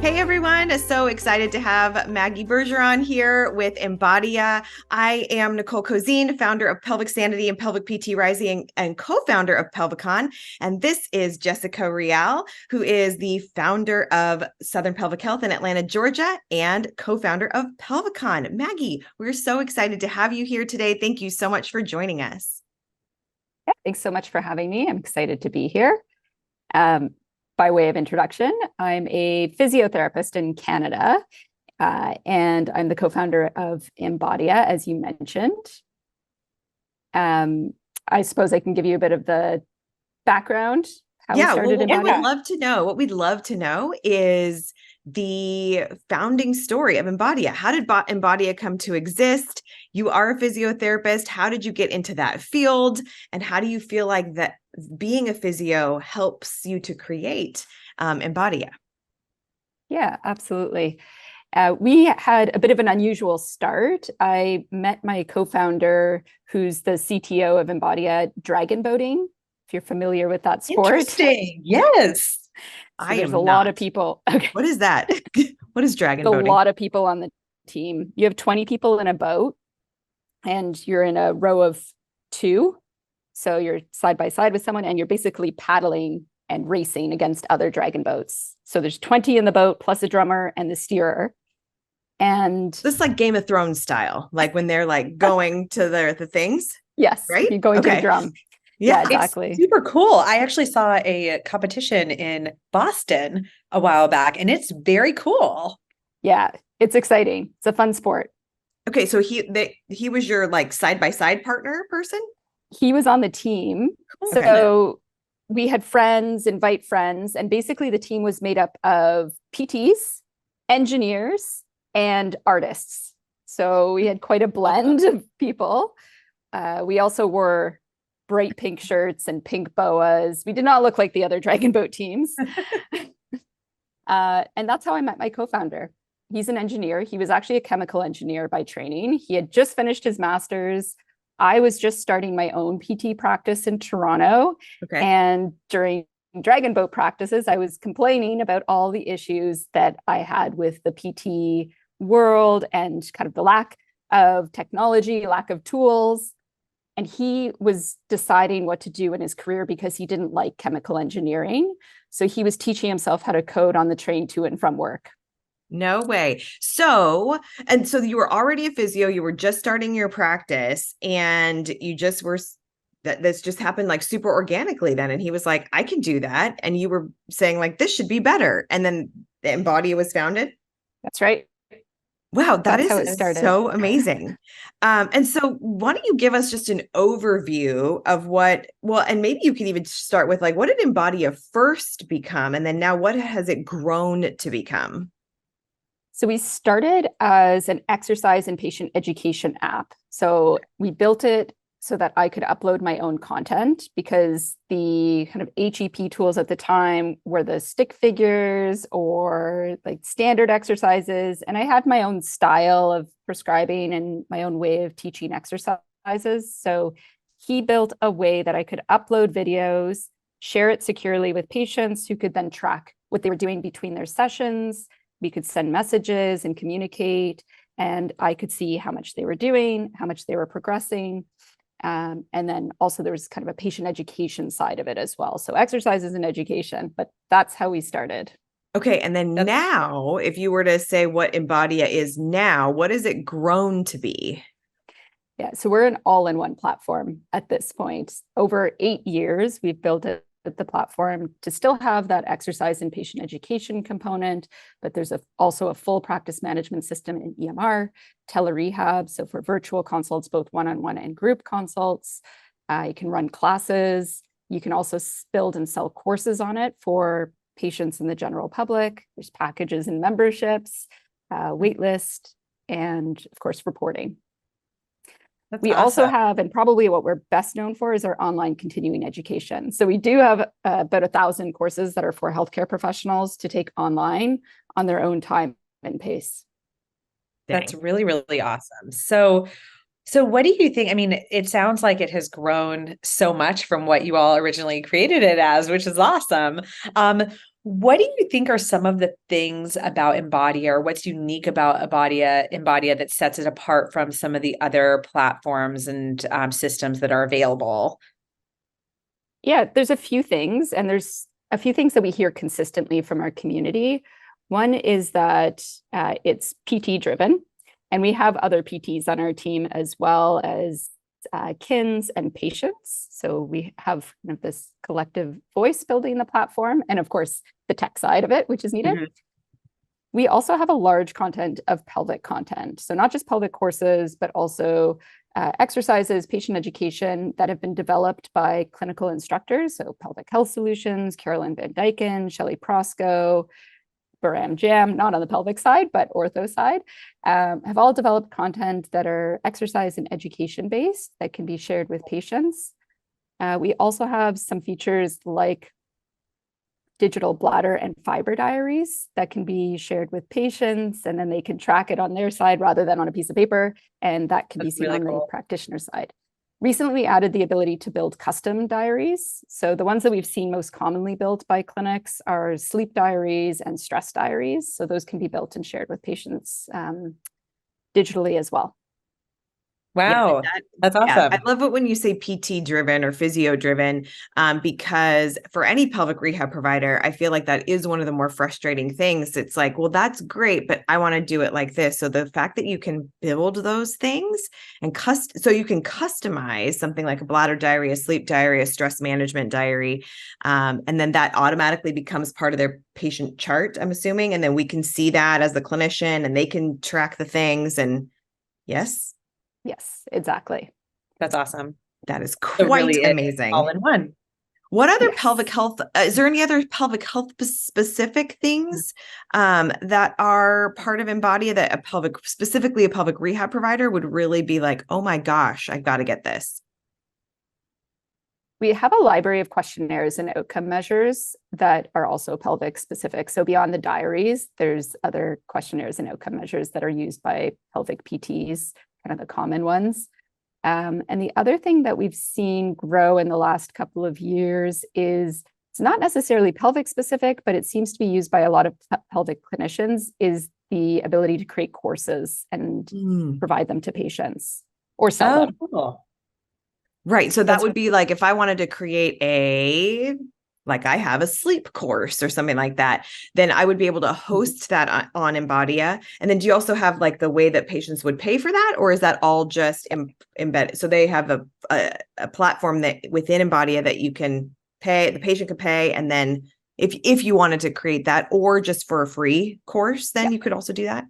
Hey everyone, so excited to have Maggie Bergeron here with Embodia. I am Nicole Cozine, founder of Pelvic Sanity and Pelvic PT Rising and co-founder of Pelvicon. And this is Jessica Real, who is the founder of Southern Pelvic Health in Atlanta, Georgia, and co-founder of Pelvicon. Maggie, we're so excited to have you here today. Thank you so much for joining us. Yeah, thanks so much for having me. I'm excited to be here. By way of introduction, I'm a physiotherapist in Canada, and I'm the co-founder of Embodia, as you mentioned. I suppose I can give you a bit of the background, how we started Embodia. What we'd love to know is the founding story of Embodia. How did Embodia come to exist? You are a physiotherapist. How did you get into that field? And how do you feel like that being a physio helps you to create Embodia? Yeah, absolutely. We had a bit of an unusual start. I met my co-founder, who's the CTO of Embodia, dragon boating, if you're familiar with that sport. Interesting. Yes. So there's a lot of people. Okay. What is that? What is dragon boating? A lot of people on the team. You have 20 people in a boat and you're in a row of two. So you're side by side with someone and you're basically paddling and racing against other dragon boats. So there's 20 in the boat plus a drummer and the steerer. And this is like Game of Thrones style, like when they're like going to the things. Yes. Right. You're going to the drum. Yeah, exactly. It's super cool. I actually saw a competition in Boston a while back, and it's very cool. Yeah, it's exciting. It's a fun sport. Okay, so he was your like side-by-side partner person? He was on the team. Cool. So we had friends, invite friends, and basically the team was made up of PTs, engineers, and artists. So we had quite a blend of people. We also wore bright pink shirts and pink boas. We did not look like the other dragon boat teams. And that's how I met my co-founder. He's an engineer. He was actually a chemical engineer by training. He had just finished his master's. I was just starting my own PT practice in Toronto. Okay. And during dragon boat practices, I was complaining about all the issues that I had with the PT world and kind of the lack of technology, lack of tools. And he was deciding what to do in his career because he didn't like chemical engineering. So he was teaching himself how to code on the train to and from work. No way. So you were already a physio, you were just starting your practice, and you just were, this just happened like super organically then. And he was like, I can do that. And you were saying like, this should be better. And then the Embodia was founded. That's right. Wow, that is so amazing. And so why don't you give us just an overview of and maybe you could even start with like, what did Embodia first become? And then now what has it grown to become? So we started as an exercise and patient education app. So we built it so that I could upload my own content because the kind of HEP tools at the time were the stick figures or like standard exercises. And I had my own style of prescribing and my own way of teaching exercises. So he built a way that I could upload videos, share it securely with patients who could then track what they were doing between their sessions. We could send messages and communicate, and I could see how much they were doing, how much they were progressing. And then also there was kind of a patient education side of it as well. So exercise is an education, but that's how we started. Okay. And then now, if you were to say what Embodia is now, what has it grown to be? Yeah. So we're an all-in-one platform at this point. Over 8 years, we've built the platform to still have that exercise and patient education component, but there's also a full practice management system in EMR, telerehab, so for virtual consults, both one-on-one and group consults. You can run classes. You can also build and sell courses on it for patients in the general public. There's packages and memberships, waitlist, and of course, reporting. We also have, and probably what we're best known for is our online continuing education. So we do have about 1,000 courses that are for healthcare professionals to take online on their own time and pace. That's really, really awesome. So what do you think? I mean, it sounds like it has grown so much from what you all originally created it as, which is awesome. What do you think are some of the things about Embodia, or what's unique about Embodia that sets it apart from some of the other platforms and systems that are available? Yeah, there's a few things, and there's a few things that we hear consistently from our community. One is that it's PT driven, and we have other PTs on our team as well as KINs and patients. So we have kind of this collective voice building the platform, and of course, the tech side of it, which is needed. Mm-hmm. We also have a large content of pelvic content. So not just pelvic courses, but also exercises, patient education that have been developed by clinical instructors. So Pelvic Health Solutions, Carolyn Van Dyken, Shelley Prosco, Baram Jam, not on the pelvic side, but ortho side, have all developed content that are exercise and education based that can be shared with patients. We also have some features like digital bladder and fiber diaries that can be shared with patients, and then they can track it on their side rather than on a piece of paper, and that can be seen on the practitioner side. Recently, we added the ability to build custom diaries. So the ones that we've seen most commonly built by clinics are sleep diaries and stress diaries. So those can be built and shared with patients digitally as well. Wow, that's awesome. Yeah, I love it when you say PT driven or physio driven, because for any pelvic rehab provider, I feel like that is one of the more frustrating things. It's like, well, that's great, but I want to do it like this. So the fact that you can build those things and so you can customize something like a bladder diary, a sleep diary, a stress management diary, and then that automatically becomes part of their patient chart, I'm assuming. And then we can see that as the clinician and they can track the things. And yes. Yes, exactly. That's awesome. That is quite amazing. All in one. What other pelvic health, is there any other pelvic health specific things that are part of Embodia that specifically a pelvic rehab provider would really be like, oh my gosh, I've got to get this? We have a library of questionnaires and outcome measures that are also pelvic specific. So beyond the diaries, there's other questionnaires and outcome measures that are used by pelvic PTs, kind of the common ones. And the other thing that we've seen grow in the last couple of years is it's not necessarily pelvic specific, but it seems to be used by a lot of pelvic clinicians, is the ability to create courses and provide them to patients or sell them. Cool. Right. So that would be like if I wanted to create like I have a sleep course or something like that, then I would be able to host that on Embodia. And then do you also have like the way that patients would pay for that, or is that all just embedded? So they have a platform that within Embodia that you can pay, the patient could pay. And then if you wanted to create that, or just for a free course, then you could also do that.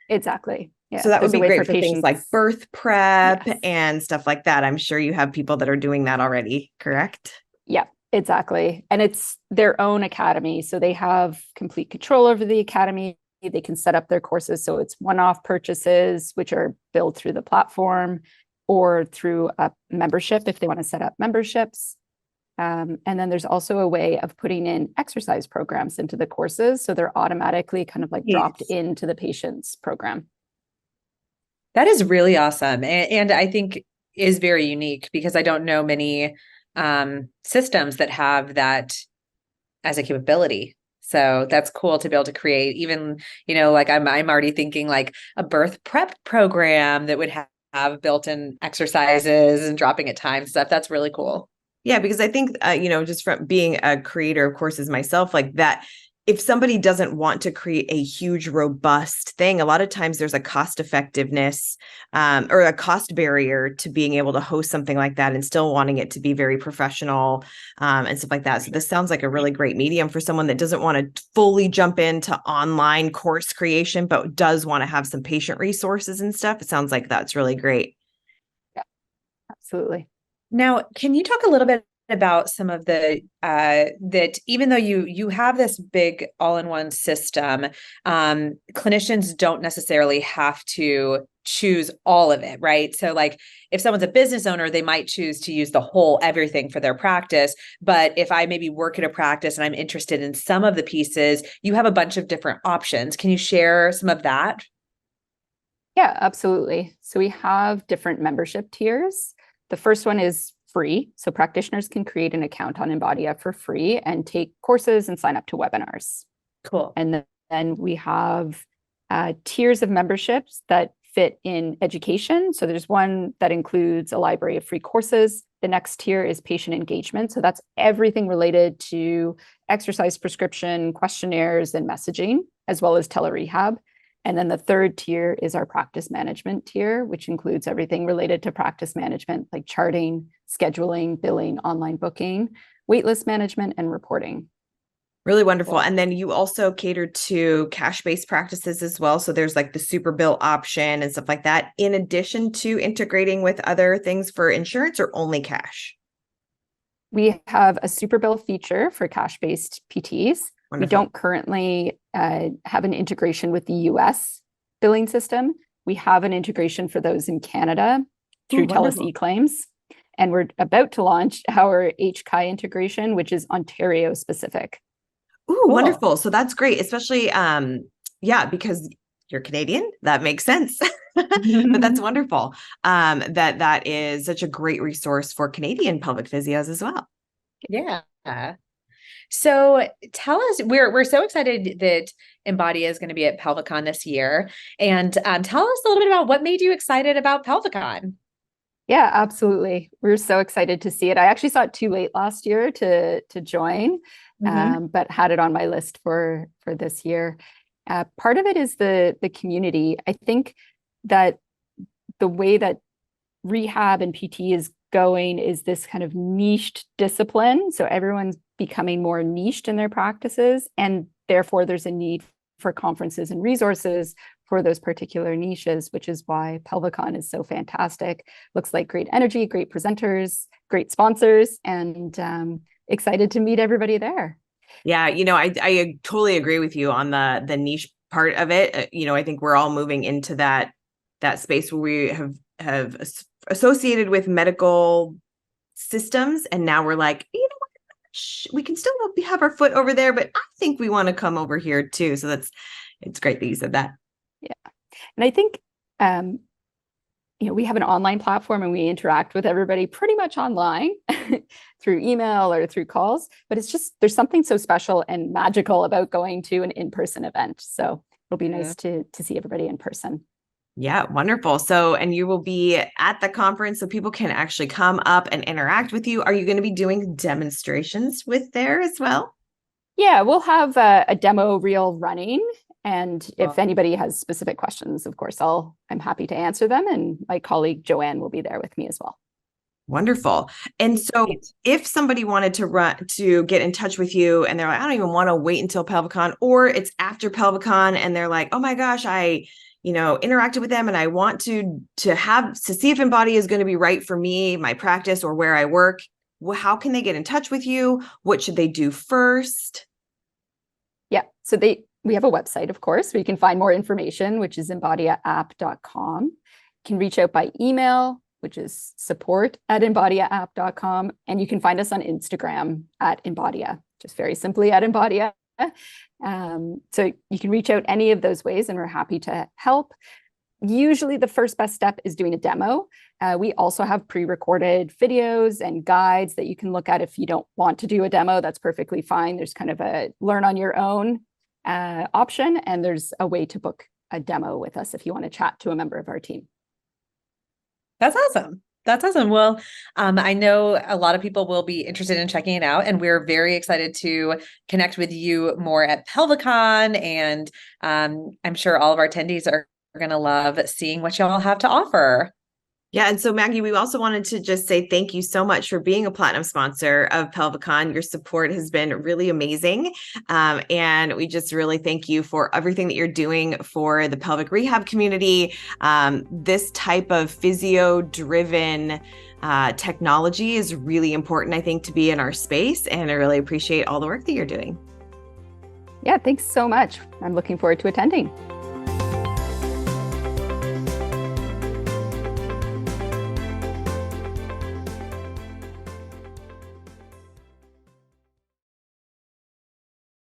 Exactly. Yeah. So that would be great for things like birth prep and stuff like that. I'm sure you have people that are doing that already, correct? Yeah. Exactly. And it's their own academy. So they have complete control over the academy. They can set up their courses. So it's one-off purchases, which are billed through the platform or through a membership if they want to set up memberships. And then there's also a way of putting in exercise programs into the courses. So they're automatically kind of like dropped into the patient's program. That is really awesome. And I think is very unique because I don't know many systems that have that as a capability. So that's cool to be able to create even, like I'm already thinking like a birth prep program that would have built-in exercises and dropping at time stuff. That's really cool. Yeah, because I think, just from being a creator of courses myself, like that, if somebody doesn't want to create a huge, robust thing, a lot of times there's a cost effectiveness or a cost barrier to being able to host something like that and still wanting it to be very professional and stuff like that. So this sounds like a really great medium for someone that doesn't want to fully jump into online course creation, but does want to have some patient resources and stuff. It sounds like that's really great. Yeah, absolutely. Now, can you talk a little bit about some of the that even though you have this big all-in-one system, clinicians don't necessarily have to choose all of it, right? So like if someone's a business owner, they might choose to use the whole everything for their practice. But if I maybe work at a practice and I'm interested in some of the pieces, you have a bunch of different options. Can you share some of that? Yeah, absolutely. So we have different membership tiers. The first one is free. So practitioners can create an account on Embodia for free and take courses and sign up to webinars. Cool. And then we have tiers of memberships that fit in education. So there's one that includes a library of free courses. The next tier is patient engagement. So that's everything related to exercise prescription, questionnaires, and messaging, as well as telerehab. And then the third tier is our practice management tier, which includes everything related to practice management, like charting, scheduling, billing, online booking, waitlist management, and reporting. Really wonderful. And then you also cater to cash-based practices as well. So there's like the super bill option and stuff like that, in addition to integrating with other things for insurance, or only cash? We have a super bill feature for cash-based PTs. Wonderful. We don't currently have an integration with the US billing system. We have an integration for those in Canada through TELUS eClaims. And we're about to launch our HCI integration, which is Ontario specific. Ooh, cool. Wonderful. So that's great, especially, because you're Canadian, that makes sense. But that's wonderful. That is such a great resource for Canadian pelvic physios as well. Yeah. So tell us, we're so excited that Embodia is going to be at Pelvicon this year. And tell us a little bit about what made you excited about Pelvicon. Yeah, absolutely. We're so excited to see it. I actually saw it too late last year to join, but had it on my list for this year. Part of it is the community. I think that the way that rehab and PT is going is this kind of niched discipline. So everyone's becoming more niched in their practices, and therefore there's a need for conferences and resources for those particular niches, which is why Pelvicon is so fantastic. Looks like great energy, great presenters, great sponsors, and excited to meet everybody there. Yeah, I totally agree with you on the niche part of it. I think we're all moving into that space where we have associated with medical systems, and now we're like, we can still have our foot over there, but I think we want to come over here too. So it's great that you said that. Yeah. And I think, we have an online platform and we interact with everybody pretty much online through email or through calls, but there's something so special and magical about going to an in-person event. So it'll be nice to see everybody in person. Yeah, wonderful. So, and you will be at the conference so people can actually come up and interact with you. Are you going to be doing demonstrations with there as well? Yeah, we'll have a demo reel running. And if anybody has specific questions, of course, I'm happy to answer them. And my colleague Joanne will be there with me as well. Wonderful. And so if somebody wanted to get in touch with you and they're like, I don't even want to wait until Pelvicon, or it's after Pelvicon and they're like, oh my gosh, I interacted with them and I want to see if Embodia is going to be right for me, my practice, or where I work. Well, how can they get in touch with you? What should they do first? Yeah. So we have a website, of course, where you can find more information, which is embodiaapp.com. You can reach out by email, which is support@embodiaapp.com. And you can find us on Instagram @Embodia, just very simply @Embodia. So you can reach out any of those ways and we're happy to help. Usually the first best step is doing a demo. We also have pre-recorded videos and guides that you can look at. If you don't want to do a demo, that's perfectly fine. There's kind of a learn on your own option, and there's a way to book a demo with us if you want to chat to a member of our team. That's awesome. That's awesome. Well, I know a lot of people will be interested in checking it out, and we're very excited to connect with you more at Pelvicon. And I'm sure all of our attendees are going to love seeing what y'all have to offer. Yeah. And so Maggie, we also wanted to just say thank you so much for being a platinum sponsor of Pelvicon. Your support has been really amazing. And we just really thank you for everything that you're doing for the pelvic rehab community. This type of physio-driven technology is really important, I think, to be in our space. And I really appreciate all the work that you're doing. Yeah, thanks so much. I'm looking forward to attending.